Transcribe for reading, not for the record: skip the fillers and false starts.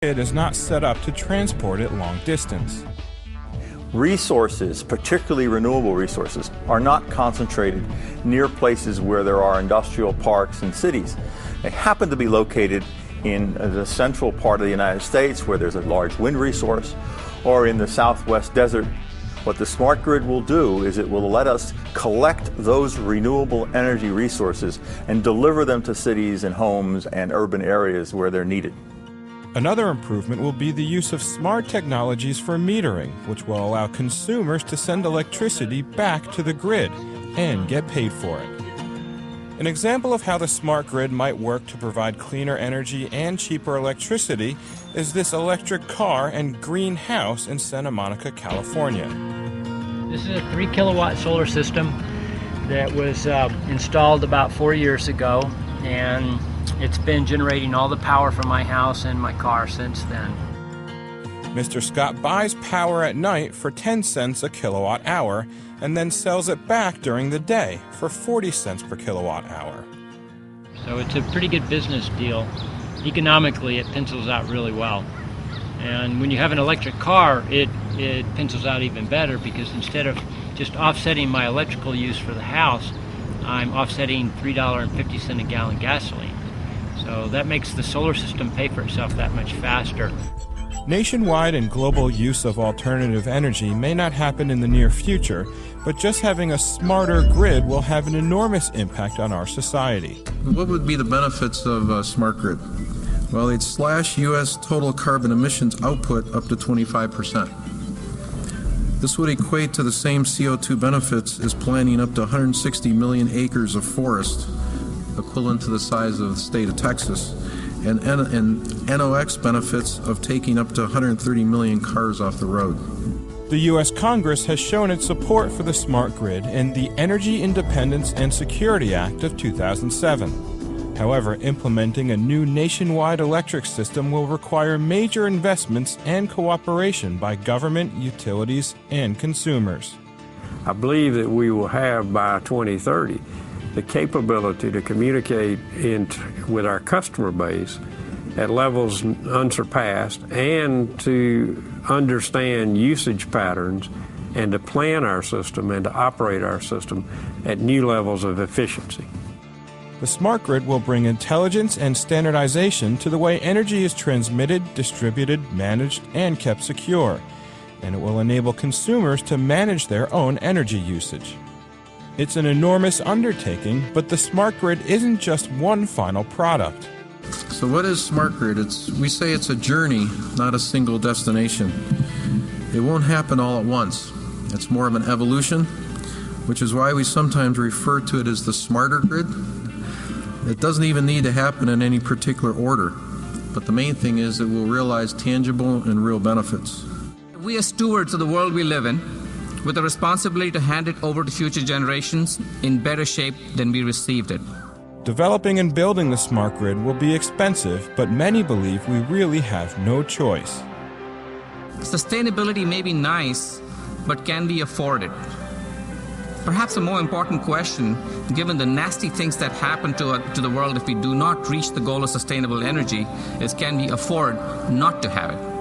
It is not set up to transport it long distance. Resources, particularly renewable resources, are not concentrated near places where there are industrial parks and cities. They happen to be located in the central part of the United States where there's a large wind resource, or in the southwest desert. What the smart grid will do is it will let us collect those renewable energy resources and deliver them to cities and homes and urban areas where they're needed. Another improvement will be the use of smart technologies for metering, which will allow consumers to send electricity back to the grid and get paid for it. An example of how the smart grid might work to provide cleaner energy and cheaper electricity is this electric car and greenhouse in Santa Monica, California. This is a 3 kilowatt solar system that was installed about 4 years ago, and it's been generating all the power from my house and my car since then. Mr. Scott buys power at night for 10 cents a kilowatt hour and then sells it back during the day for 40 cents per kilowatt hour. So it's a pretty good business deal. Economically, it pencils out really well. And when you have an electric car, it pencils out even better, because instead of just offsetting my electrical use for the house, I'm offsetting $3.50 a gallon gasoline. So that makes the solar system pay for itself that much faster. Nationwide and global use of alternative energy may not happen in the near future, but just having a smarter grid will have an enormous impact on our society. What would be the benefits of a smart grid? Well, they'd slash U.S. total carbon emissions output up to 25%. This would equate to the same CO2 benefits as planting up to 160 million acres of forest, equivalent to the size of the state of Texas, and NOx benefits of taking up to 130 million cars off the road. The U.S. Congress has shown its support for the smart grid in the Energy Independence and Security Act of 2007. However, implementing a new nationwide electric system will require major investments and cooperation by government, utilities, and consumers. I believe that we will have by 2030 the capability to communicate with our customer base at levels unsurpassed, and to understand usage patterns, and to plan our system and to operate our system at new levels of efficiency. The smart grid will bring intelligence and standardization to the way energy is transmitted, distributed, managed, and kept secure, and it will enable consumers to manage their own energy usage. It's an enormous undertaking, but the smart grid isn't just one final product. So what is smart grid? We say it's a journey, not a single destination. It won't happen all at once. It's more of an evolution, which is why we sometimes refer to it as the smarter grid. It doesn't even need to happen in any particular order, but the main thing is that we'll realize tangible and real benefits. We are stewards of the world we live in, with a responsibility to hand it over to future generations in better shape than we received it. Developing and building the smart grid will be expensive, but many believe we really have no choice. Sustainability may be nice, but can we afford it? Perhaps a more important question, given the nasty things that happen to the world if we do not reach the goal of sustainable energy, is can we afford not to have it?